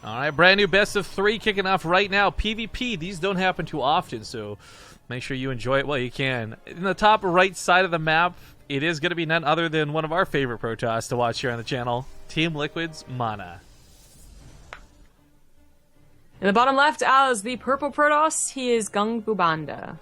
All right, brand new best of 3 kicking off right now. PvP, these don't happen too often, so make sure you enjoy it while you can. In the top right side of the map, it is going to be none other than one of our favorite Protoss to watch here on the channel, Team Liquid's MaNa. In the bottom left, as the purple Protoss, he is GunGFuBanDa.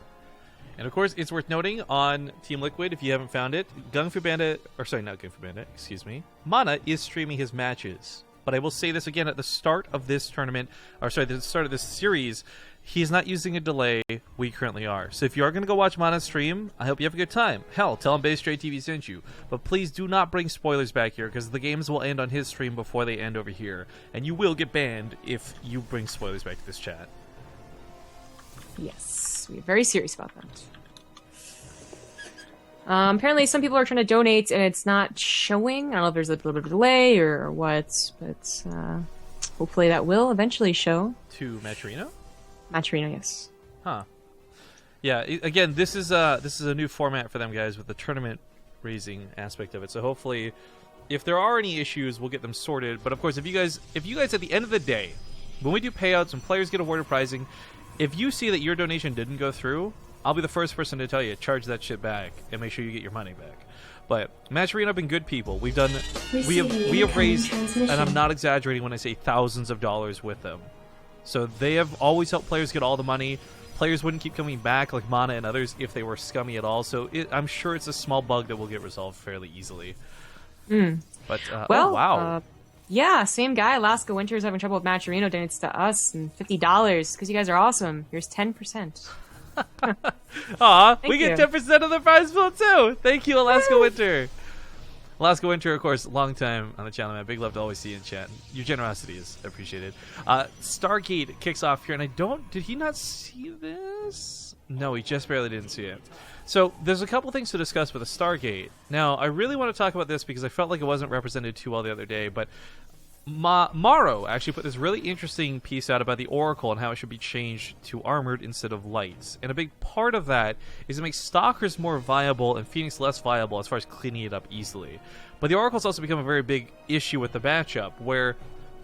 And of course, it's worth noting on Team Liquid, if you haven't found it, GunGFuBanDa, or sorry, not GunGFuBanDa, excuse me, MaNa is streaming his matches. But I will say this again, at the start of this tournament, or sorry, the start of this series, he's not using a delay. We currently are. So if you are going to go watch MaNa's stream, I hope you have a good time. Hell, tell him BaseTradeTV sent you. But please do not bring spoilers back here, because the games will end on his stream before they end over here. And you will get banned if you bring spoilers back to this chat. Yes, we're very serious about that. Apparently some people are trying to donate and it's not showing. I don't know if there's a little bit of a delay or what, but hopefully that will eventually show. To Matcherino? Matcherino, yes. Huh. Yeah, again, this is a new format for them, guys, with the tournament raising aspect of it. So hopefully, if there are any issues, we'll get them sorted. But of course, if you guys at the end of the day, when we do payouts and players get awarded prizing, if you see that your donation didn't go through, I'll be the first person to tell you, charge that shit back and make sure you get your money back. But Matcherino have been good people. We have raised, and I'm not exaggerating when I say thousands of dollars with them. So they have always helped players get all the money. Players wouldn't keep coming back like MaNa and others if they were scummy at all. So I'm sure it's a small bug that will get resolved fairly easily. But well, oh, wow. Yeah, same guy. Alaska Winter's having trouble with Matcherino. Donates to us and $50 because you guys are awesome. Here's 10%. Aw, we get 10% of the prize pool too. Thank you, Alaska Winter. Alaska Winter, of course, long time on the channel, man. Big love to always see you in chat. Your generosity is appreciated. Stargate kicks off here, and did he not see this? No, he just barely didn't see it. So there's a couple things to discuss with a Stargate. Now, I really want to talk about this because I felt like it wasn't represented too well the other day, but Morrow actually put this really interesting piece out about the Oracle and how it should be changed to armored instead of lights. And a big part of that is to make Stalkers more viable and Phoenix less viable as far as cleaning it up easily. But the Oracle's also become a very big issue with the matchup, where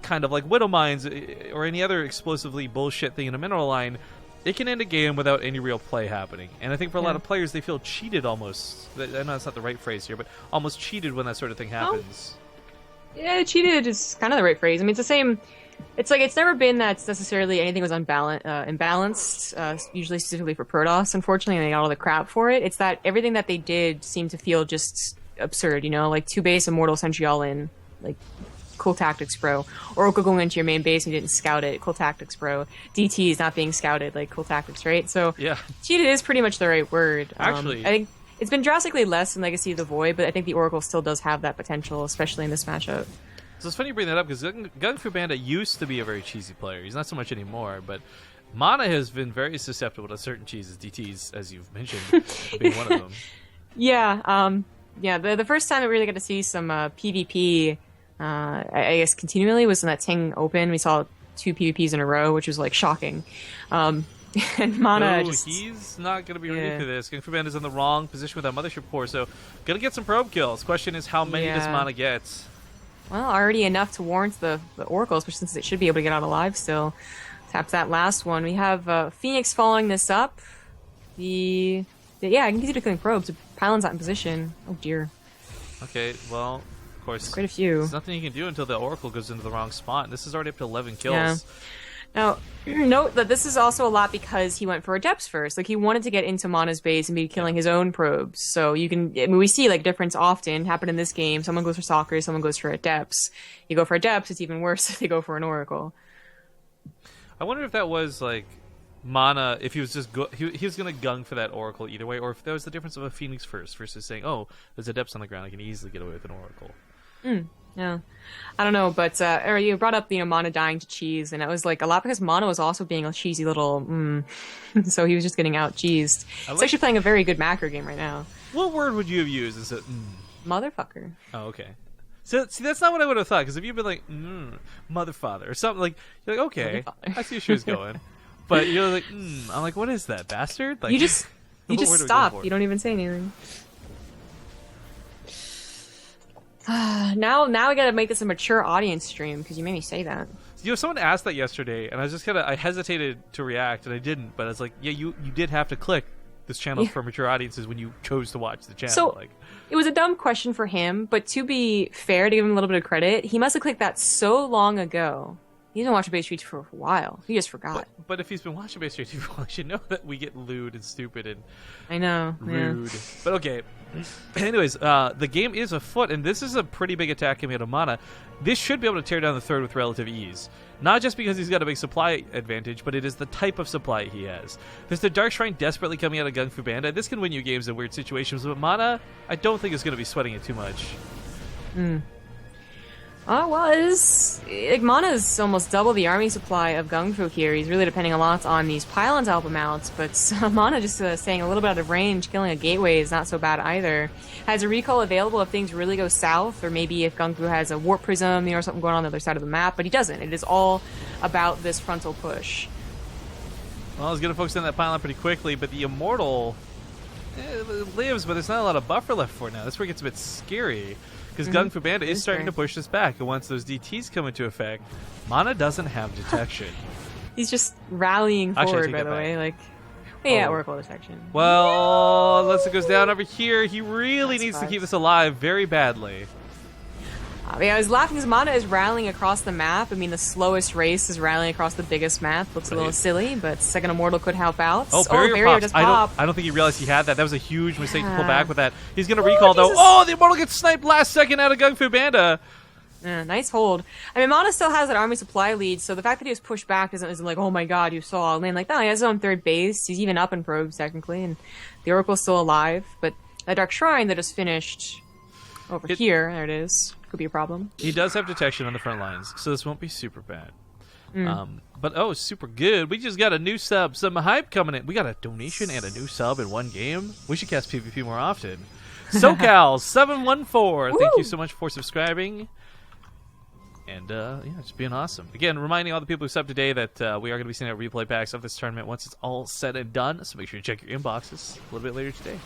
kind of like Widow Mines or any other explosively bullshit thing in a mineral line, it can end a game without any real play happening. And I think for a lot of players, they feel cheated almost. I know that's not the right phrase here, but almost cheated when that sort of thing happens. Yeah, cheated is kind of the right phrase. I mean, it's the same. It's like it's never been that necessarily anything was imbalanced, usually specifically for Protoss, unfortunately, and they got all the crap for it. It's that everything that they did seemed to feel just absurd, you know? Like 2 base Immortal Sentry all in, like, cool tactics, bro. Oracle going into your main base and you didn't scout it, cool tactics, bro. DT is not being scouted, like, cool tactics, right? So, yeah, cheated is pretty much the right word. Actually, I think it's been drastically less in Legacy of the Void, but I think the Oracle still does have that potential, especially in this matchup. So it's funny you bring that up, because GunGFuBanDa used to be a very cheesy player. He's not so much anymore, but MaNa has been very susceptible to certain cheeses, DTs, as you've mentioned, being one of them. Yeah, the first time that we really got to see some PvP, I guess continually, was in that Ting Open. We saw 2 PvPs in a row, which was, like, shocking. And MaNa he's not going to be ready for this. GunGFuBanDa is in the wrong position with that Mothership Core, so going to get some probe kills. Question is, how many does MaNa get? Well, already enough to warrant the Oracle, especially since it should be able to get out alive still. Tap that last one. We have Phoenix following this up. I can continue killing probes. Pylon's not in position. Oh, dear. Okay, well, of course, quite a few. There's nothing you can do until the Oracle goes into the wrong spot. And this is already up to 11 kills. Yeah. Now, note that this is also a lot because he went for Adepts first. Like, he wanted to get into MaNa's base and be killing his own probes. So you can, I mean, we see, like, difference often happen in this game. Someone goes for Stalkers, someone goes for Adepts. You go for Adepts, it's even worse if they go for an Oracle. I wonder if that was, like, MaNa, if he was just he was going to gung for that Oracle either way, or if there was the difference of a Phoenix first versus saying, oh, there's Adepts on the ground, I can easily get away with an Oracle. Yeah, I don't know, but you brought up MaNa dying to cheese, and it was like a lot because MaNa was also being a cheesy little so he was just getting out cheesed. He's actually playing a very good macro game right now. What word would you have used? Is it motherfucker? Oh, okay. So see, that's not what I would have thought, because if you'd been like motherfather or something, like, you're like, okay, I see where she was going, but you're like, I'm like, what is that, bastard? Like, you just stop. You don't even say anything. Now we gotta make this a mature audience stream, because you made me say that. You know, someone asked that yesterday, and I was just I hesitated to react, and I didn't. But I was like, yeah, you did have to click this channel for mature audiences when you chose to watch the channel. So like, it was a dumb question for him, but to be fair, to give him a little bit of credit, he must have clicked that so long ago. He's been watching BaseTradeTV for a while. He just forgot. But if he's been watching BaseTradeTV, he should know that we get lewd and stupid and I know, rude. Yeah. But okay. Anyways, the game is afoot, and this is a pretty big attack coming out of MaNa. This should be able to tear down the third with relative ease. Not just because he's got a big supply advantage, but it is the type of supply he has. There's the Dark Shrine desperately coming out of GunGFuBanDa. This can win you games in weird situations, but MaNa, I don't think is going to be sweating it too much. Oh, well, it is... Like, MaNa's almost double the army supply of GunGfu here. He's really depending a lot on these pylons to help him out, but MaNa just staying a little bit out of range, killing a gateway is not so bad either. Has a recall available if things really go south, or maybe if GunGfu has a warp prism, or something going on the other side of the map, but he doesn't. It is all about this frontal push. Well, he's going to focus on that pylon pretty quickly, but the Immortal lives, but there's not a lot of buffer left for it now. That's where it gets a bit scary. Because GunGFuBanDa is starting to push this back, and once those DTs come into effect, MaNa doesn't have detection. He's just rallying forward, by the way. Like, yeah, Oracle detection. Well, unless it goes down over here, he really needs to keep this alive very badly. Yeah, I was laughing because MaNa is rallying across the map. I mean, the slowest race is rallying across the biggest map. Looks a little silly, but second Immortal could help out. Oh, barrier just popped. I don't think he realized he had that. That was a huge mistake to pull back with that. He's going to recall, though. Oh, the Immortal gets sniped last second out of GunGFuBanDa. Yeah, nice hold. I mean, MaNa still has that army supply lead, so the fact that he was pushed back isn't like, oh my god, you saw a lane like that. He has his own third base. He's even up in probes, technically, and the Oracle's still alive. But that Dark Shrine that just finished over here, there it is. Could be a problem. He does have detection on the front lines, so this won't be super bad. But super good. We just got a new sub, some hype coming in. We got a donation and a new sub in one game. We should cast PvP more often. SoCal714, thank you so much for subscribing. And yeah, it's being awesome. Again, reminding all the people who subbed today that we are going to be sending out replay packs of this tournament once it's all said and done. So make sure you check your inboxes a little bit later today.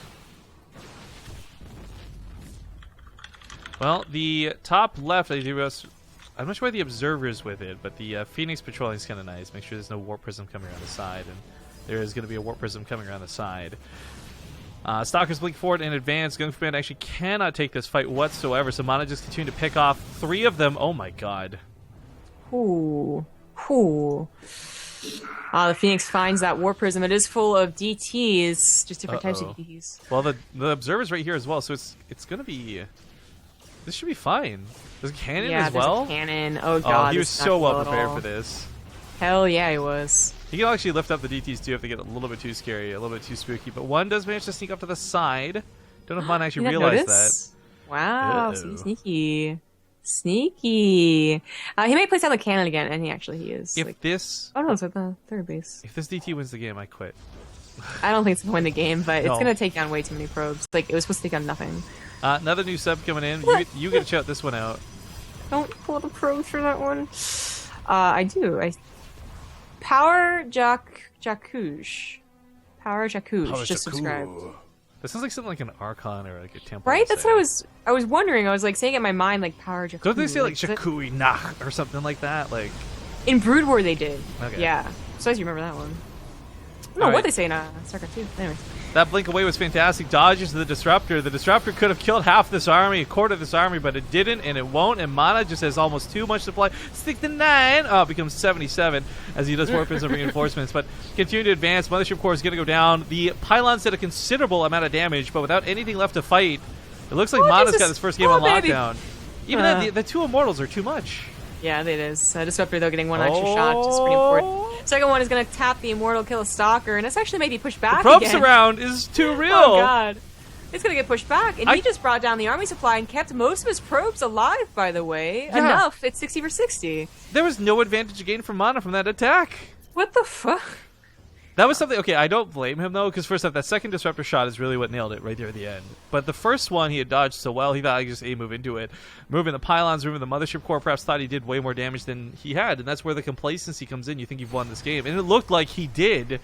Well, the top left, I'm not sure why the Observer is with it, but the Phoenix patrolling is kind of nice. Make sure there's no Warp Prism coming around the side, and there is going to be a Warp Prism coming around the side. Stalkers blink forward and advance. GunGFuBanDa actually cannot take this fight whatsoever, so MaNa just continue to pick off 3 of them. Oh my god. Ooh. Ooh. The Phoenix finds that Warp Prism. It is full of DTs, just different types of DTs. Well, the Observer's right here as well, so it's going to be... This should be fine. There's a cannon as well? Yeah, there's a cannon. Oh god, he was so well prepared for this. Hell yeah, he was. He can actually lift up the DTs too if they get a little bit too scary, a little bit too spooky. But one does manage to sneak up to the side. Don't know if MaNa actually realized that. Wow, so sneaky. Sneaky. He may place down the cannon again, and he is. If this... Oh no, it's at the third base. If this DT wins the game, I quit. I don't think it's going to win the game, but it's going to take down way too many probes. Like, it was supposed to take down nothing. Another new sub coming in. You get to shout this one out. Don't pull the probes for that one. I do. Power Jacouche. Power Jacouche. Just subscribed. That sounds like something like an Archon or like a temple. Right? That's what I was wondering. I was like saying it in my mind like Power Jacouche. Don't they say like Jakui Nach or something like that? Like in Brood War they did. Okay. Yeah. So as you remember that one. No, what they say in StarCraft 2. Anyway. That blink away was fantastic. Dodges the Disruptor. The Disruptor could have killed half this army, a quarter of this army, but it didn't, and it won't. And MaNa just has almost too much supply. 69. Oh, it becomes 77 as he does more prism reinforcements. But continue to advance. Mothership Core is going to go down. The pylons did a considerable amount of damage, but without anything left to fight, it looks like MaNa's got his first game on lockdown. Even then, the 2 Immortals are too much. Yeah, it is. Disruptor, though, getting one extra shot, which is pretty important. Second one is going to tap the Immortal, kill a Stalker, and it's actually maybe pushed back again. The probe surround is too real. Oh, God. It's going to get pushed back, and he just brought down the army supply and kept most of his probes alive, by the way. Yeah. Enough. It's 60 for 60. There was no advantage gained for MaNa from that attack. What the fuck? That was something... Okay, I don't blame him, though, because first off, that second Disruptor shot is really what nailed it right there at the end. But the first one, he had dodged so well, he thought I could just A-move into it. Moving the pylons, moving the Mothership Core, perhaps thought he did way more damage than he had, and that's where the complacency comes in. You think you've won this game. And it looked like he did.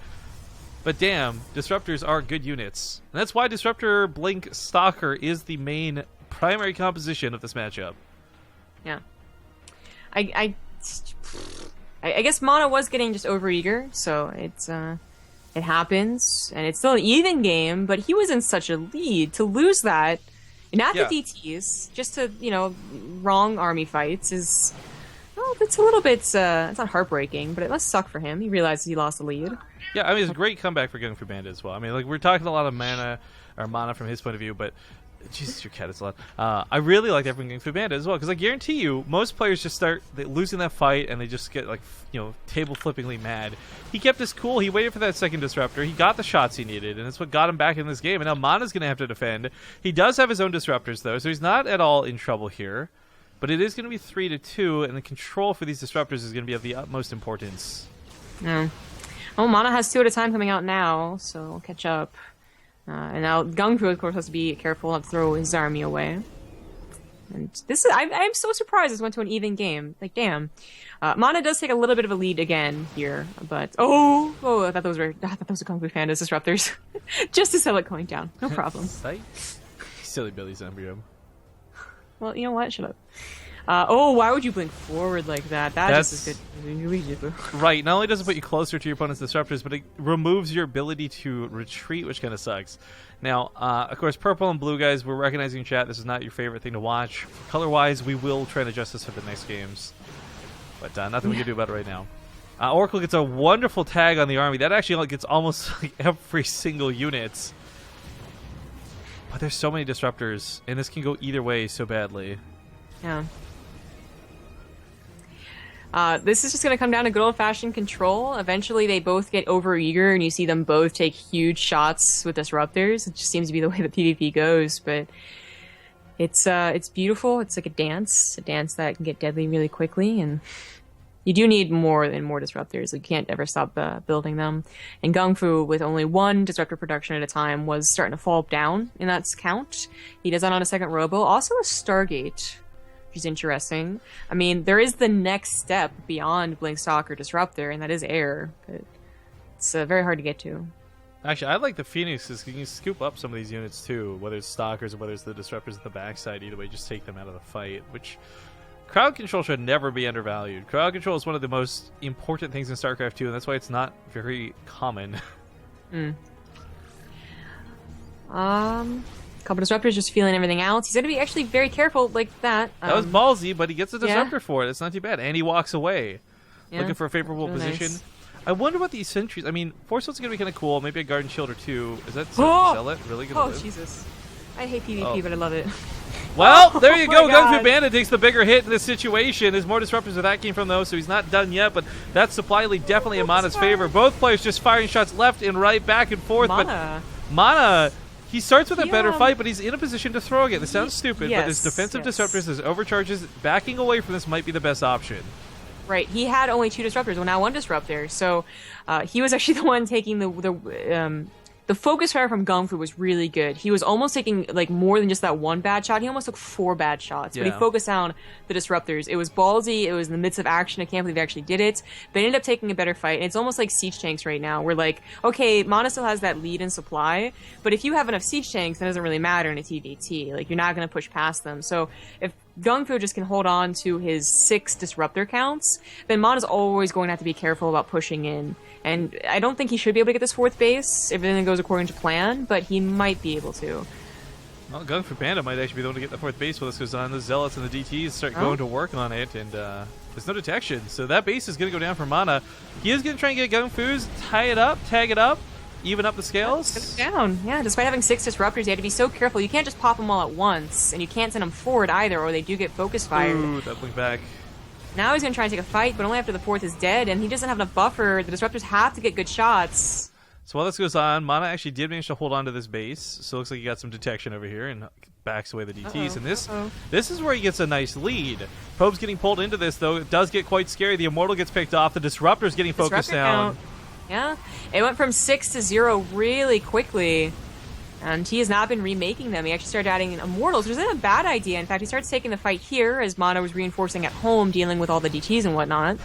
But damn, Disruptors are good units. And that's why Disruptor Blink Stalker is the main primary composition of this matchup. Yeah. I guess MaNa was getting just overeager, so it happens, and it's still an even game. But he was in such a lead to lose that, and at the DTs, just to wrong army fights is. Well, it's a little bit, it's not heartbreaking, but it must suck for him. He realizes he lost the lead. Yeah, I mean, it's a great comeback for GunGFuBanDa as well. I mean, like, we're talking a lot of MaNa from his point of view, but, Jesus, your cat is loud. I really like that from GunGFuBanDa as well, because I guarantee you, most players just start losing that fight, and they just get, like, table-flippingly mad. He kept his cool. He waited for that second disruptor. He got the shots he needed, and that's what got him back in this game. And now MaNa's going to have to defend. He does have his own disruptors, though, so he's not at all in trouble here. But it is going to be 3-2, and the control for these disruptors is going to be of the utmost importance. Yeah. Well, MaNa has 2 at a time coming out now, so we'll catch up. And now GunGFu, of course, has to be careful not to throw his army away. And this is I'm so surprised this went to an even game. Like, damn. MaNa does take a little bit of a lead again here, but I thought those were GunGFuBanDa's disruptors. Just to sell it going down, no problem. Silly Billy's embryo. Well, you know what? Shut up. Why would you blink forward like that? That's just as good. Right. Not only does it put you closer to your opponent's disruptors, but it removes your ability to retreat, which kind of sucks. Now, of course, purple and blue guys, we're recognizing in chat this is not your favorite thing to watch. Color-wise, we will try and adjust this for the next games. But nothing we can do about it right now. Oracle gets a wonderful tag on the army. That actually gets almost like every single unit. But there's so many disruptors, and this can go either way so badly. Yeah. This is just going to come down to good old-fashioned control. Eventually, they both get overeager, and you see them both take huge shots with disruptors. It just seems to be the way that PvP goes, but it's beautiful. It's like a dance that can get deadly really quickly, and you do need more and more disruptors. You can't ever stop building them. And GunGFu, with only 1 disruptor production at a time, was starting to fall down in that count. He does that on a second robo. Also a Stargate, which is interesting. I mean, there is the next step beyond Blink Stalker Disruptor, and that is air. But it's very hard to get to. Actually, I like the Phoenixes. You can scoop up some of these units, too. Whether it's Stalkers or whether it's the Disruptors at the backside. Either way, just take them out of the fight, which... Crowd control should never be undervalued. Crowd control is one of the most important things in StarCraft 2, and that's why it's not very common. Couple disruptors just feeling everything out. He's going to be actually very careful like that. That was ballsy, but he gets a disruptor for it. It's not too bad. And he walks away, looking for a favorable position. Nice. I wonder what these sentries... I mean, Force Light's going to be kind of cool. Maybe a Garden Shield or 2. Is that Zealot really going to live? Oh, Jesus. I hate PvP, but I love it. Well, there you go. GunGFuBanDa takes the bigger hit in this situation. There's more disruptors where that came from, though, so he's not done yet. But that supply lead definitely in MaNa's favor. Both players just firing shots left and right, back and forth. MaNa. But MaNa, he starts with a better fight, but he's in a position to throw again. This sounds stupid, but his defensive disruptors, his overcharges, backing away from this might be the best option. Right. He had only 2 disruptors. Well, now 1 disruptor. So he was actually the one taking the focus fire from GunGFu was really good. He was almost taking like more than just that 1 bad shot. He almost took 4 bad shots, but he focused on the disruptors. It was ballsy. It was in the midst of action. I can't believe they actually did it. But ended up taking a better fight. And it's almost like siege tanks right now. We're like, okay, MaNa still has that lead in supply, but if you have enough siege tanks, that doesn't really matter in a TVT. Like, you're not going to push past them. So if GunGFu just can hold on to his 6 disruptor counts, then MaNa's always going to have to be careful about pushing in. And I don't think he should be able to get this 4th base if everything goes according to plan, but he might be able to. Well, GunGFuBanDa might actually be the one to get the 4th base while this goes on. The Zealots and the DTs start going to work on it, and there's no detection. So that base is going to go down for MaNa. He is going to try and get GunGFu's, tie it up, tag it up, even up the scales. Get it down. Yeah, despite having 6 disruptors, you have to be so careful. You can't just pop them all at once, and you can't send them forward either, or they do get focus fired. Ooh, that blink back. Now he's going to try and take a fight, but only after the 4th is dead, and he doesn't have enough buffer. The disruptors have to get good shots. So while this goes on, MaNa actually did manage to hold on to this base, so it looks like he got some detection over here and backs away the DTs. And this is where he gets a nice lead. Probe's getting pulled into this, though. It does get quite scary. The Immortal gets picked off. The Disruptor's getting focused down. Yeah, it went from 6 to 0 really quickly. And he has not been remaking them. He actually started adding Immortals, which isn't a bad idea. In fact, he starts taking the fight here as MaNa was reinforcing at home, dealing with all the DTs and whatnot.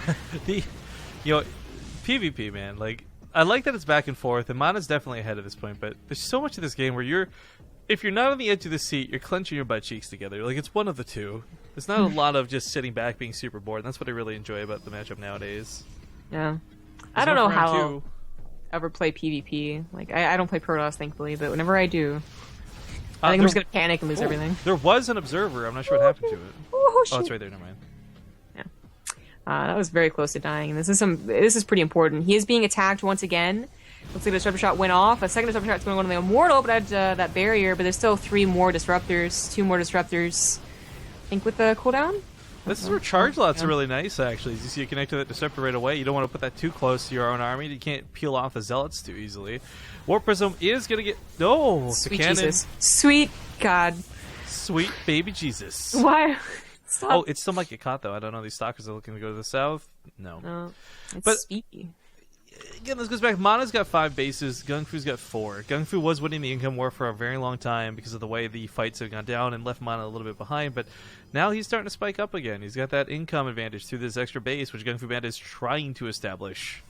PvP, man, like, I like that it's back and forth, and MaNa's definitely ahead at this point, but there's so much of this game where if you're not on the edge of the seat, you're clenching your butt cheeks together. Like, it's one of the two. There's not a lot of just sitting back being super bored. And that's what I really enjoy about the matchup nowadays. Yeah. I don't know how I'll ever play PvP. Like, I don't play Protoss, thankfully, but whenever I do, I think I'm just going to panic and lose everything. There was an observer. I'm not sure what happened to it. Oh, it's right there. Never mind. Yeah. That was very close to dying. And this is pretty important. He is being attacked once again. Looks like the disruptor shot went off. A second disruptor shot's going to go on the Immortal, but had that barrier. But there's still 3 more disruptors, 2 more disruptors. I think with the cooldown. This is where charge lots are really nice, actually. As you see, you connect to that disruptor right away. You don't want to put that too close to your own army. You can't peel off the zealots too easily. Warp Prism is going to get... No! Sweet the cannon. Jesus. Sweet God. Sweet baby Jesus. Why? Stop. Oh, it still might get caught, though. I don't know. These stalkers are looking to go to the south. No. It's speaky. Again, this goes back. MaNa's got 5 bases. GunGFu's got 4. GunGFu was winning the income war for a very long time because of the way the fights have gone down and left MaNa a little bit behind. But now he's starting to spike up again. He's got that income advantage through this extra base, which GunGFuBanDa is trying to establish.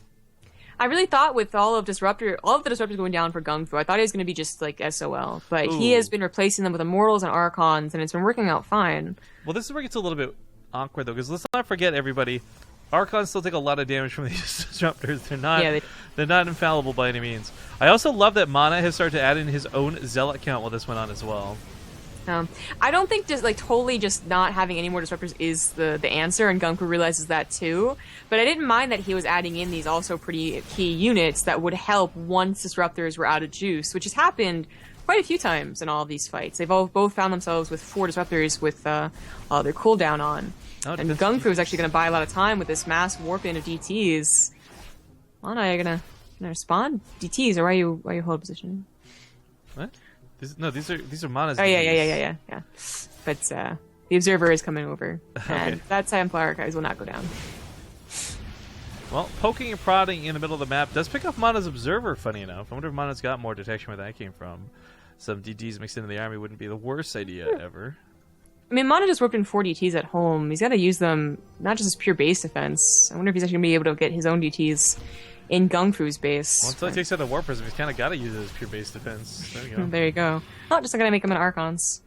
I really thought with all of the disruptors going down for GunGFu, I thought he was going to be just like SOL. But he has been replacing them with Immortals and Archons, and it's been working out fine. Well, this is where it gets a little bit awkward, though, because let's not forget, everybody, Archons still take a lot of damage from these disruptors. They're not infallible by any means. I also love that MaNa has started to add in his own zealot count while this went on as well. I don't think just totally just not having any more disruptors is the answer, and GunGFu realizes that too. But I didn't mind that he was adding in these also pretty key units that would help once disruptors were out of juice, which has happened quite a few times in all of these fights. They've both found themselves with 4 disruptors with their cooldown on. And GunGFu is actually going to buy a lot of time with this mass warp in of DTs. MaNa, are you gonna respond? DTs, or why you hold position? What? These are MaNa's. Oh yeah. But the observer is coming over, and that Templar Archives will not go down. Well, poking and prodding in the middle of the map does pick up MaNa's observer. Funny enough, I wonder if MaNa's got more detection where that came from. Some DTs mixed into the army wouldn't be the worst idea ever. I mean, MaNa just worked in 4 DTs at home. He's got to use them not just as pure base defense. I wonder if he's actually going to be able to get his own DTs in GunGFu's base. Well, until he takes out the Warp Prism, he's kind of got to use it as pure base defense. There you go. There you go. Oh, just not going to make him an Archons.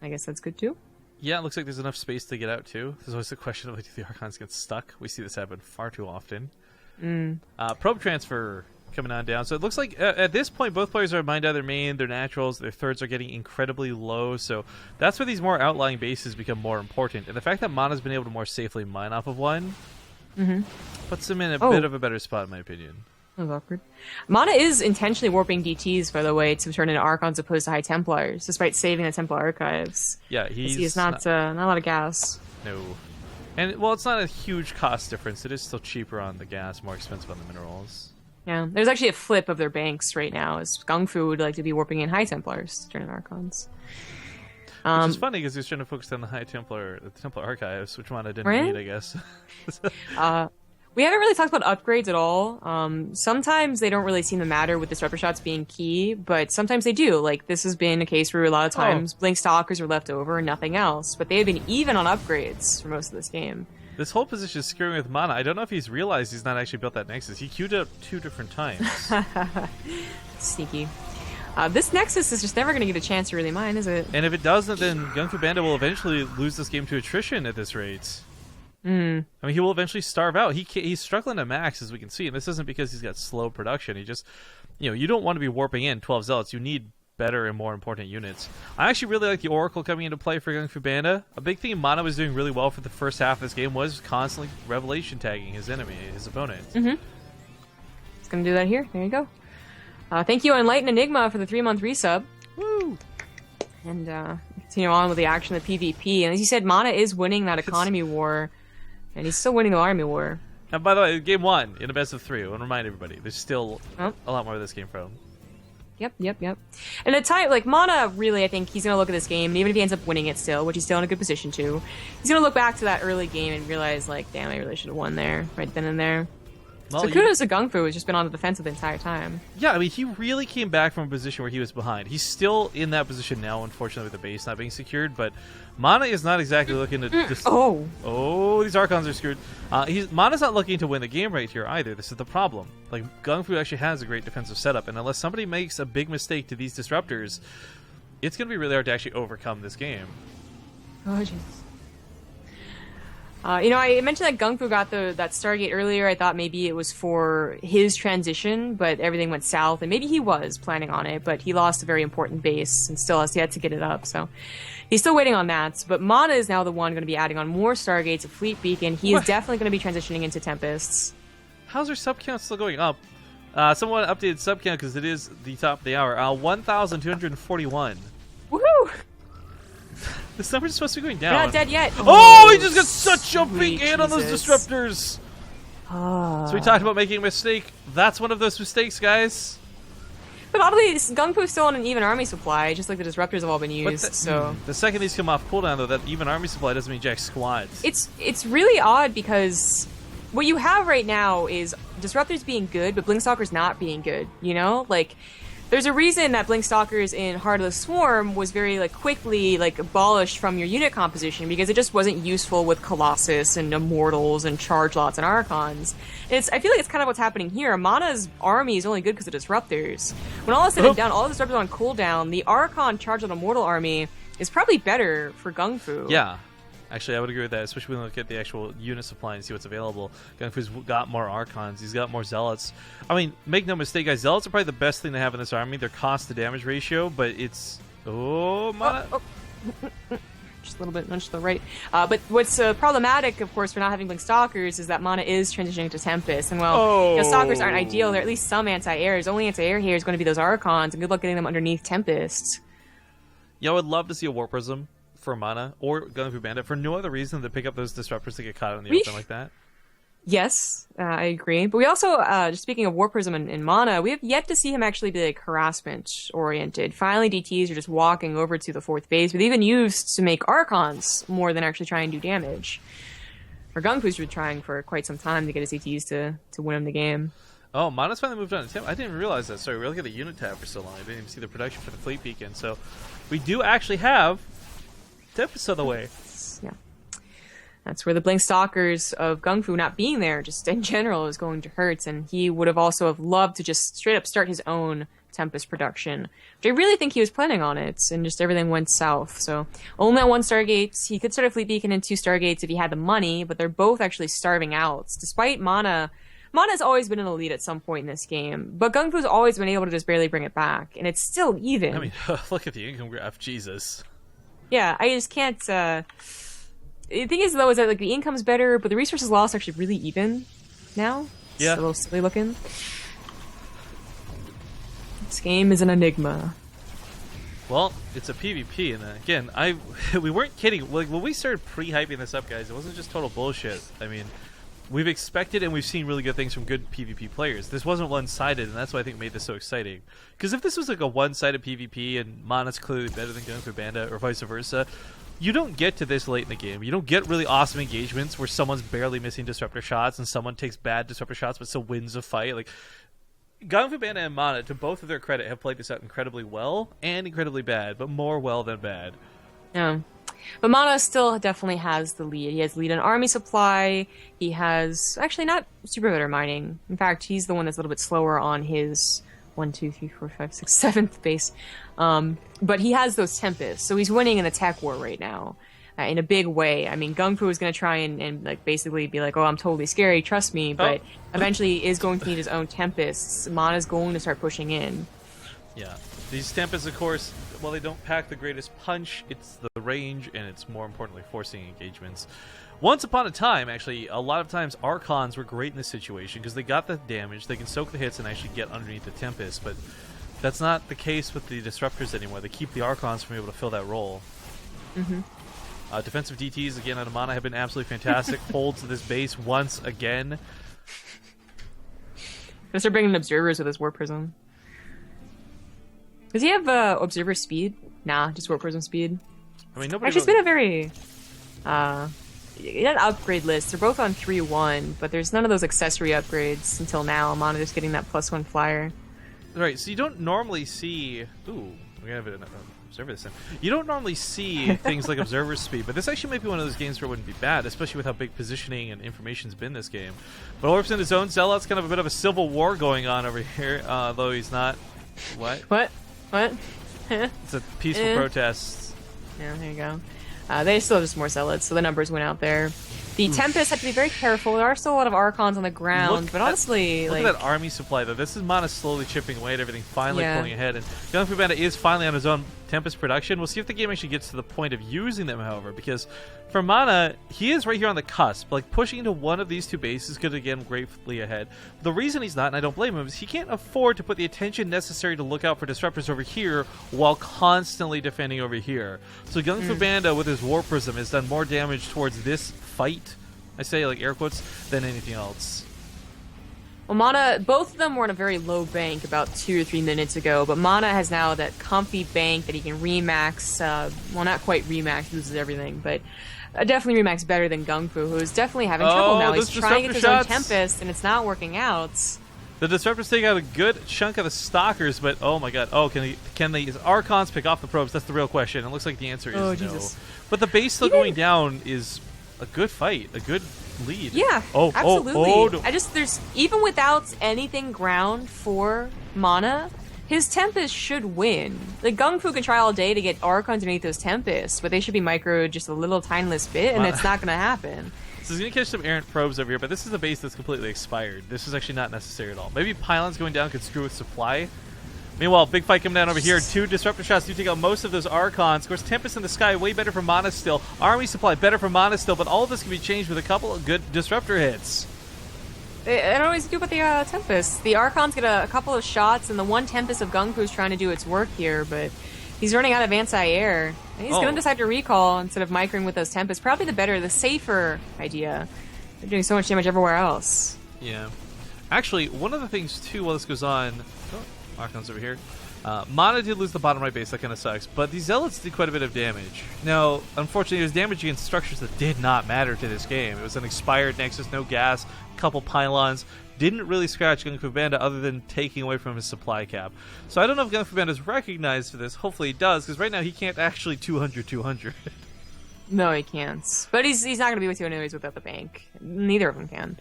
I guess that's good too. Yeah, it looks like there's enough space to get out too. There's always the question of, like, do the Archons get stuck? We see this happen far too often. Probe transfer coming on down. So it looks like at this point both players are mined out their main, their naturals, their thirds are getting incredibly low. So that's where these more outlying bases become more important. And the fact that MaNa's been able to more safely mine off of one puts him in a bit of a better spot, in my opinion. That was awkward. MaNa is intentionally warping DTs, by the way, to turn into Archons opposed to High Templars, despite saving the Templar Archives. Yeah, he's not a lot of gas. No. And, well, it's not a huge cost difference. It is still cheaper on the gas, more expensive on the minerals. Yeah, there's actually a flip of their banks right now, as GunGFu would like to be warping in High Templars to turn into Archons. Which is funny, because he's trying to focus on the Templar Archives, which MaNa didn't need, I guess. We haven't really talked about upgrades at all. Sometimes they don't really seem to matter with disruptor shots being key, but sometimes they do. Like, this has been a case where a lot of times Blink Stalkers are left over and nothing else, but they have been even on upgrades for most of this game. This whole position is screwing with MaNa. I don't know if he's realized he's not actually built that Nexus. He queued up 2 different times. Sneaky. This Nexus is just never going to get a chance to really mine, is it? And if it doesn't, then GunGFuBanDa will eventually lose this game to attrition at this rate. I mean, he will eventually starve out. He's struggling at max, as we can see, and this isn't because he's got slow production. He just, you don't want to be warping in 12 zealots. You need better and more important units. I actually really like the Oracle coming into play for GunGFuBanDa. A big thing MaNa was doing really well for the first half of this game was constantly revelation tagging his enemy, his opponent. It's going to do that here. There you go. Thank you, Enlighten Enigma, for the 3-month resub. Woo! And continue on with the action of the PvP. And as you said, MaNa is winning that economy war. And he's still winning the army war. And by the way, game 1 in a best of 3. I want to remind everybody, there's still a lot more of this game from. Yep. And at time, like, MaNa, really, I think he's going to look at this game, and even if he ends up winning it still, which he's still in a good position to, he's going to look back to that early game and realize, like, damn, I really should have won there, right then and there. Well, so kudos to GunGFu, who's just been on the defensive the entire time. Yeah, I mean, he really came back from a position where he was behind. He's still in that position now, unfortunately, with the base not being secured, but MaNa is not exactly looking to just... Oh, these Archons are screwed. MaNa's not looking to win the game right here either. This is the problem. Like, GunGFu actually has a great defensive setup, and unless somebody makes a big mistake to these disruptors, it's going to be really hard to actually overcome this game. Oh, jeez. You know, I mentioned that GunGfu got that Stargate earlier. I thought maybe it was for his transition, but everything went south, and maybe he was planning on it, but he lost a very important base and still has yet to get it up, so he's still waiting on that. But MaNa is now the one going to be adding on more Stargates, a fleet beacon. He is definitely going to be transitioning into Tempests. How's our sub count still going up? Someone updated sub count because it is the top of the hour. 1,241. Woohoo! This number's supposed to be going down. We're not dead yet. Oh, he just got such a big hit on those disruptors. So we talked about making a mistake. That's one of those mistakes, guys. But oddly, GunGFu's still on an even army supply, just like the disruptors have all been used. So the second these come off cooldown, though, that even army supply doesn't mean jack squat. It's really odd because what you have right now is disruptors being good, but Blinkstalkers not being good. You know, like. There's a reason that Blinkstalkers in Heart of the Swarm was very quickly abolished from your unit composition because it just wasn't useful with Colossus and Immortals and Charge Lots and Archons. I feel like it's kind of what's happening here. MaNa's army is only good because of Disruptors. When all is said and done, all the Disruptors on cooldown, the Archon Charge Lot Immortal army is probably better for GunGfu. Yeah. Actually, I would agree with that, especially when we look at the actual unit supply and see what's available. GunGFu's got more Archons. He's got more Zealots. I mean, make no mistake, guys. Zealots are probably the best thing to have in this army. Their cost to damage ratio, but it's... Oh, MaNa... Just a little bit nudged to the right. But what's problematic, of course, for not having Blinkstalkers is that MaNa is transitioning to Tempest. And, well, you know, Stalkers aren't ideal. They're at least some anti-airs. Only anti-air here is going to be those Archons, and good luck getting them underneath Tempest. Yeah, I would love to see a War Prism for MaNa or GunGFuBanDa for no other reason than to pick up those disruptors that get caught in the open like that. Yes, I agree. But we also, just speaking of War Prism and MaNa, we have yet to see him actually be harassment-oriented. Finally, DTs are just walking over to the 4th base, but even used to make Archons more than actually try and do damage. Or GunGFu's been trying for quite some time to get his DTs to win him the game. Oh, MaNa's finally moved on to Temp. I didn't even realize that. Sorry, we were looking at the unit tab for so long. I didn't even see the production for the fleet beacon. So we do actually have Tempest on the way. Yeah. That's where the Blinkstalkers of GunGFu not being there, just in general, is going to hurt. And he would have also have loved to just straight up start his own Tempest production. Which I really think he was planning on it, and just everything went south. So only at 1 Stargate. He could start a fleet beacon and 2 Stargates if he had the money, but they're both actually starving out. Despite MaNa's always been in the lead at some point in this game, but GunGFu's always been able to just barely bring it back, and it's still even. I mean, look at the income graph, Jesus. Yeah, I just can't. The thing is, though, is that the income's better, but the resources lost are actually really even now. It's a little silly looking. This game is an enigma. Well, it's a PvP, and again, we weren't kidding. When we started pre-hyping this up, guys, it wasn't just total bullshit. I mean, we've expected and we've seen really good things from good PvP players. This wasn't one-sided, and that's what I think made this so exciting. Because if this was a one-sided PvP and MaNa's clearly better than GunGFuBanDa or vice versa, you don't get to this late in the game. You don't get really awesome engagements where someone's barely missing disruptor shots and someone takes bad disruptor shots but still wins a fight. Like, GunGFuBanDa and MaNa, to both of their credit, have played this out incredibly well and incredibly bad, but more well than bad. Yeah. But MaNa still definitely has the lead. He has lead in army supply. He has actually not super better mining. In fact, he's the one that's a little bit slower on his 1, 2, 3, 4, 5, 6, 7th base. But he has those Tempests, so he's winning in the tech war right now in a big way. I mean, GunGFu is going to try and basically be like, "Oh, I'm totally scary, trust me." But eventually, he is going to need his own Tempests. MaNa's going to start pushing in. Yeah, these Tempests, of course, while they don't pack the greatest punch, it's the range, and it's more importantly forcing engagements. Once upon a time, actually, a lot of times Archons were great in this situation because they got the damage, they can soak the hits and actually get underneath the Tempest, but that's not the case with the Disruptors anymore. They keep the Archons from able to fill that role. Defensive DTs, again, out of MaNa have been absolutely fantastic. Holds this base once again. Gonna start bringing Observers with his War Prism. Does he have Observer speed? Nah, just War Prism speed. I mean, nobody. Actually, it's been a very an upgrade list. They're both on 3-1, but there's none of those accessory upgrades until now. MaNa just getting that +1 flyer. Right, so you don't normally see. Ooh, we're gonna have an Observer this time. You don't normally see things like Observer speed, but this actually might be one of those games where it wouldn't be bad, especially with how big positioning and information's been this game. But Orp's in his own Zealot's kind of a bit of a civil war going on over here, though he's not. What? What? It's a peaceful protest. Yeah, there you go. They still have just more zealots, so the numbers went out there. The Tempest had to be very careful. There are still a lot of Archons on the ground, but honestly, look at that army supply though. This is MaNa slowly chipping away at everything, finally pulling ahead. And GunGFuBanDa is finally on his own Tempest production. We'll see if the game actually gets to the point of using them, however, because for MaNa, he is right here on the cusp. Like, pushing into one of these two bases could again greatly ahead. The reason he's not, and I don't blame him, is he can't afford to put the attention necessary to look out for disruptors over here while constantly defending over here. So GunGFuBanDa with his War Prism has done more damage towards this fight, I say like air quotes, than anything else. Well, MaNa, both of them were in a very low bank about 2 or 3 minutes ago, but MaNa has now that comfy bank that he can remax. Well, not quite remax, loses everything, but definitely remax better than GunGfu, who is definitely having trouble now. He's trying to get his own Tempest, and it's not working out. The Disruptors take out a good chunk of the Stalkers, but oh my god, can the Archons pick off the probes? That's the real question. It looks like the answer is no. Jesus. But the base still going down is a good fight, a good lead. Yeah, absolutely. There's even without anything ground for MaNa, his Tempest should win. Like, GunGfu can try all day to get Archons underneath those Tempests, but they should be microed just a little tiniest bit, and it's not going to happen. So he's going to catch some errant probes over here, but this is a base that's completely expired. This is actually not necessary at all. Maybe pylons going down could screw with supply. Meanwhile, big fight coming down over here. 2 Disruptor shots do take out most of those Archons. Of course, Tempest in the sky, way better for MaNa still. Army supply, better for MaNa still, but all of this can be changed with a couple of good Disruptor hits. I don't always do about the Tempest. The Archons get a couple of shots, and the one Tempest of GunGfu is trying to do its work here, but he's running out of anti-air. And he's going to decide to recall instead of microing with those Tempests. Probably the safer idea. They're doing so much damage everywhere else. Yeah. Actually, one of the things, too, while this goes on... Archons over here. MaNa did lose the bottom right base, that kind of sucks, but these Zealots did quite a bit of damage. Now, unfortunately, it was damage against structures that did not matter to this game. It was an expired Nexus, no gas, couple pylons. Didn't really scratch GunGFuBanDa other than taking away from his supply cap. So I don't know if GunGFuBanDa is recognized for this. Hopefully he does, because right now he can't actually 200-200. No, he can't. But he's not going to be with you anyways without the bank. Neither of them can.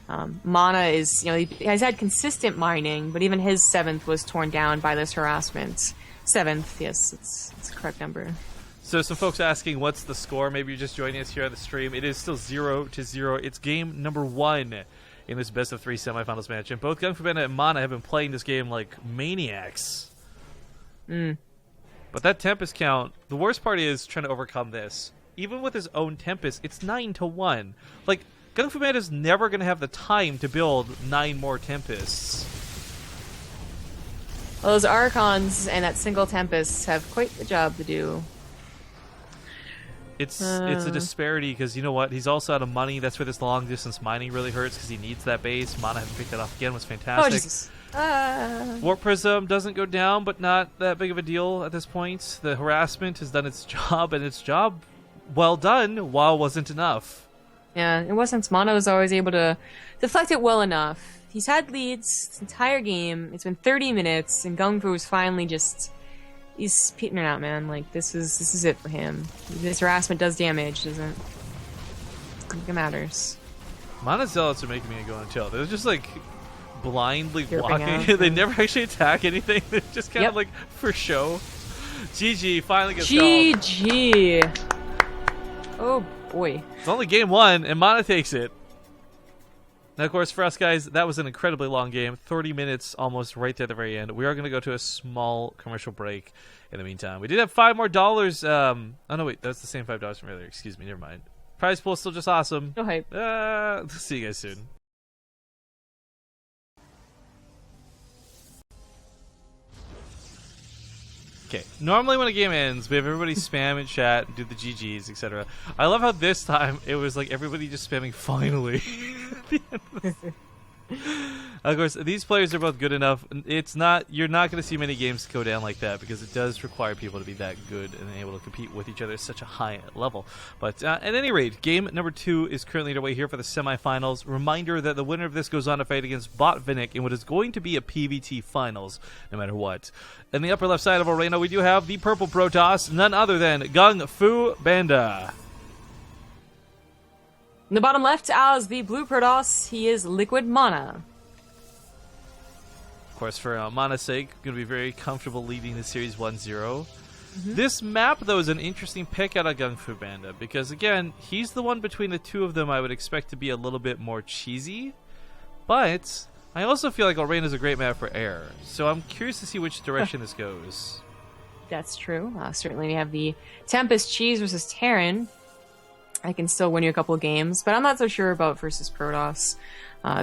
MaNa is, he has had consistent mining, but even his 7th was torn down by this harassment. 7th, yes, it's the correct number. So some folks asking, what's the score? Maybe you're just joining us here on the stream. It is still 0-0. It's game number 1 in this best of 3 semifinals match, and both GunGFuBanDa and MaNa have been playing this game like maniacs. But that Tempest count, the worst part is trying to overcome this. Even with his own Tempest, it's 9-1. Like, GunGFuBanDa is never going to have the time to build 9 more Tempests. Well, those Archons and that single Tempest have quite the job to do. It's a disparity because, you know what, he's also out of money. That's where this long-distance mining really hurts because he needs that base. MaNa having picked that off again was fantastic. Oh, Jesus. Warp Prism doesn't go down, but not that big of a deal at this point. The harassment has done its job, and its job well done while wasn't enough. Yeah, it wasn't. MaNa was always able to deflect it well enough. He's had leads this entire game. It's been 30 minutes, and GunGfu is finally just... He's petering out, man. Like, this is it for him. This harassment does damage, doesn't think it matters. MaNa Zealots are making me go on chill. They're just, like, blindly walking. They never actually attack anything. They're just kind of, like, for show. GG finally gets called. GG. Oh, boy. It's only game 1, and MaNa takes it. Now, of course, for us guys, that was an incredibly long game. 30 minutes almost right there at the very end. We are going to go to a small commercial break in the meantime. We did have $5 more. Oh, no, wait. That's the same $5 from earlier. Excuse me. Never mind. Prize pool is still just awesome. No hype. See you guys soon. Okay, normally when a game ends, we have everybody spam in chat and do the GGs, etc. I love how this time it was like everybody just spamming finally. At the end of this. Of course, these players are both good enough. You're not going to see many games go down like that because it does require people to be that good and able to compete with each other at such a high level. But at any rate, game number 2 is currently underway here for the semifinals. Reminder that the winner of this goes on to fight against Botvinnik in what is going to be a PvT finals, no matter what. In the upper left side of Arena, we do have the purple Protoss, none other than GunGFuBanDa. In the bottom left, as the blue Protoss, he is Liquid MaNa. Of course, for MaNa's sake, going to be very comfortable leading the series 1-0. This map, though, is an interesting pick out of GunGFuBanDa because, again, he's the one between the two of them I would expect to be a little bit more cheesy. But I also feel like Arena is a great map for air, so I'm curious to see which direction this goes. That's true. Certainly we have the Tempest Cheese versus Terran. I can still win you a couple of games, but I'm not so sure about versus Protoss.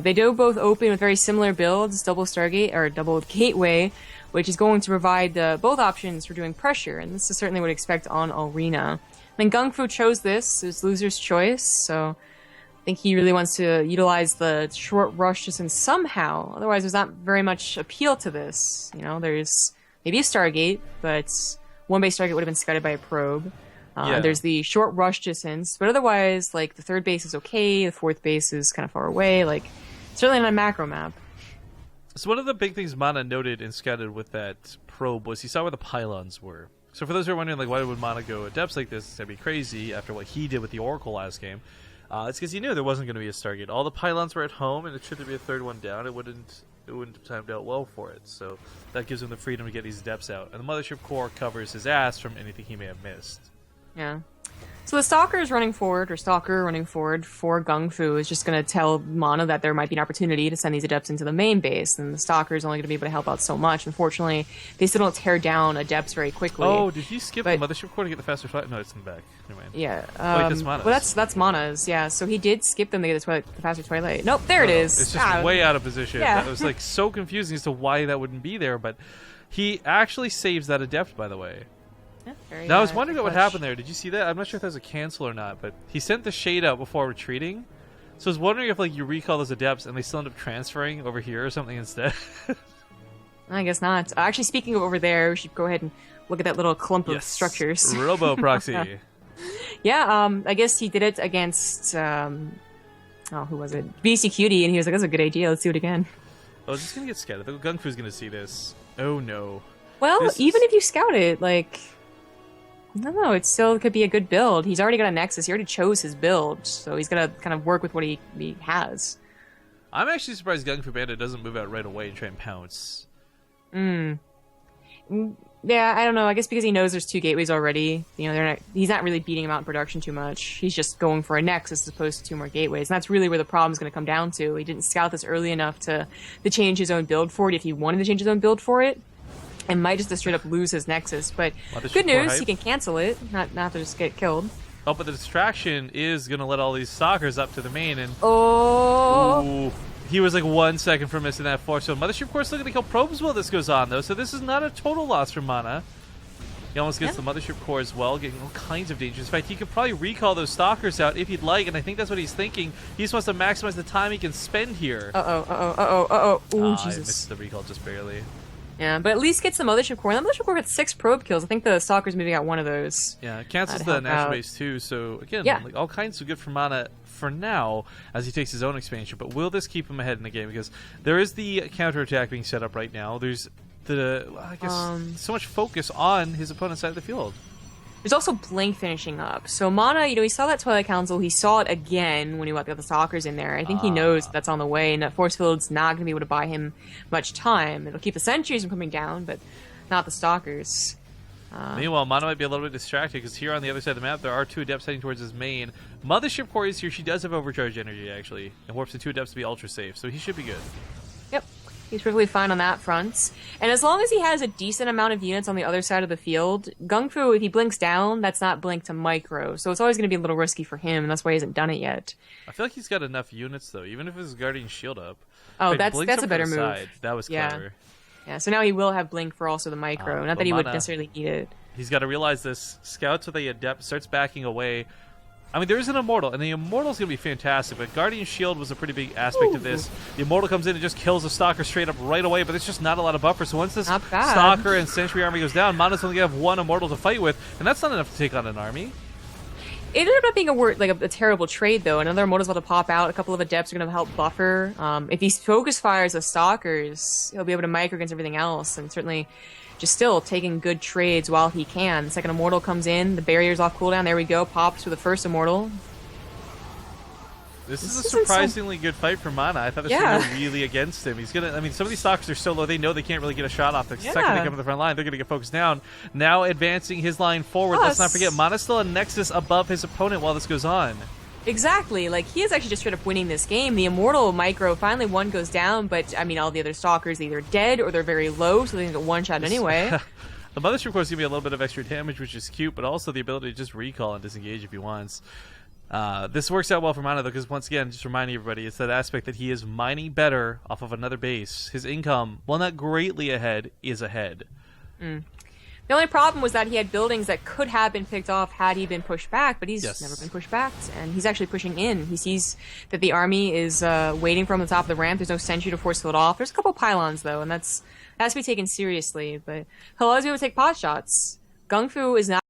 They do both open with very similar builds, double Stargate or double Gateway, which is going to provide both options for doing pressure, and this is certainly what I expect on Arena. Then GunGFu chose this, it's loser's choice, so I think he really wants to utilize the short rush distance somehow. Otherwise, there's not very much appeal to this. You know, there's maybe a Stargate, but one base Stargate would have been scouted by a probe. There's the short rush distance, but otherwise, like, the third base is okay, the fourth base is kind of far away, like, certainly not a macro map. So one of the big things MaNa noted and scouted with that probe was he saw where the pylons were. So for those who are wondering, like, why would MaNa go at depths like this? That'd be crazy after what he did with the Oracle last game. It's because he knew there wasn't going to be a Stargate. All the pylons were at home, and should there be a third one down, it wouldn't have timed out well for it. So that gives him the freedom to get these depths out. And the Mothership Core covers his ass from anything he may have missed. Yeah. So the Stalker is running forward, or Stalker running forward for GunGFu is just going to tell MaNa that there might be an opportunity to send these Adepts into the main base, and the Stalker is only going to be able to help out so much. Unfortunately, they still don't tear down Adepts very quickly. Oh, did he skip the Mothership Core to get the faster flight? No, it's in the back. Never mind. Yeah. Wait, that's MaNa's. Well, that's MaNa's, yeah. So he did skip them to get the faster Twilight. Nope, there it is. It's just way out of position. Yeah. That was like so confusing as to why that wouldn't be there, but he actually saves that Adept, by the way. Yeah, now I was wondering what would happen there. Did you see that? I'm not sure if that was a cancel or not, but he sent the shade out before retreating. So I was wondering if like you recall those Adepts and they still end up transferring over here or something instead. I guess not. Actually, speaking of over there, we should go ahead and look at that little clump of structures. Robo proxy. Yeah, I guess he did it against who was it? BC Cutie, and he was like, "That's a good idea. Let's do it again." Oh, is this gonna get scouted? The GunGFu's gonna see this. Oh no. Well, even if you scout it, like, I don't know, it still could be a good build. He's already got a Nexus. He already chose his build, so he's gonna kind of work with what he has. I'm actually surprised GunGFuBanDa doesn't move out right away and try and pounce. Yeah, I don't know. I guess because he knows there's two gateways already. You know, he's not really beating him out in production too much. He's just going for a Nexus as opposed to two more gateways. And that's really where the problem's going to come down to. He didn't scout this early enough to change his own build for it. If he wanted to change his own build for it, and might just straight up lose his Nexus. But good news, he can cancel it, not have to just get killed. Oh, but the distraction is going to let all these stalkers up to the main. And oh, ooh, he was like 1 second from missing that force. So Mothership Core still going to kill probes while this goes on, though. So this is not a total loss for MaNa. He almost gets the Mothership Core as well, getting all kinds of dangers. In fact, he could probably recall those stalkers out if he'd like, and I think that's what he's thinking. He just wants to maximize the time he can spend here. Ooh, Jesus. I missed the recall just barely. Yeah, but at least gets the Mothership Core. And the Mothership Core got 6 probe kills. I think the Stalker's moving out one of those. Yeah, it cancels the national base too. So again, like, all kinds of good for MaNa for now as he takes his own expansion. But will this keep him ahead in the game? Because there is the counterattack being set up right now. There's so much focus on his opponent's side of the field. There's also Blink finishing up. So MaNa, he saw that Twilight Council. He saw it again when he got the Stalkers in there. I think he knows that's on the way, and that Force Field's not going to be able to buy him much time. It'll keep the Sentries from coming down, but not the Stalkers. Meanwhile, MaNa might be a little bit distracted because here on the other side of the map, there are 2 Adepts heading towards his main. Mothership Core is here. She does have overcharge energy, actually, and warps the 2 Adepts to be ultra safe, so he should be good. Yep. He's perfectly fine on that front. And as long as he has a decent amount of units on the other side of the field, GunGFu, if he blinks down, that's not blink to micro. So it's always going to be a little risky for him, and that's why he hasn't done it yet. I feel like he's got enough units, though, even if his Guardian Shield up. Oh, that's a better move. Side. That was clever. Yeah, so now he will have blink for also the micro. Not that he would necessarily need it. He's got to realize this. Scouts with the Adept, starts backing away. I mean, there is an Immortal, and the Immortal's going to be fantastic, but Guardian Shield was a pretty big aspect of this. The Immortal comes in and just kills the Stalker straight up right away, but it's just not a lot of buffer. So once this Stalker and Sentry army goes down, MaNa's only going to have 1 Immortal to fight with, and that's not enough to take on an army. It ended up being a terrible trade, though. Another Immortal's about to pop out. A couple of Adepts are going to help buffer. If he focus fires the Stalkers, he'll be able to micro against everything else, and certainly just still taking good trades while he can. The second Immortal comes in, the barrier's off cooldown, there we go, pops for the first Immortal. This is a surprisingly good fight for MaNa. I thought this was really against him. He's gonna. I mean, some of these stalkers are so low, they know they can't really get a shot off. The second they come to the front line, they're gonna get focused down. Now advancing his line forward. Let's not forget, MaNa's still a nexus above his opponent while this goes on. Exactly. Like, he is actually just straight up winning this game. The Immortal Micro, finally one goes down, but, I mean, all the other Stalkers either dead or they're very low, so they can get one shot anyway. The Mothership Core is going to be a little bit of extra damage, which is cute, but also the ability to just recall and disengage if he wants. This works out well for MaNa, though, because once again, just reminding everybody, it's that aspect that he is mining better off of another base. His income, while not greatly ahead, is ahead. The only problem was that he had buildings that could have been picked off had he been pushed back, but he's never been pushed back, and he's actually pushing in. He sees that the army is waiting for him on the top of the ramp. There's no sentry to force field off. There's a couple pylons, though, and that has to be taken seriously, but he'll always be able to take pot shots. GunGFu is not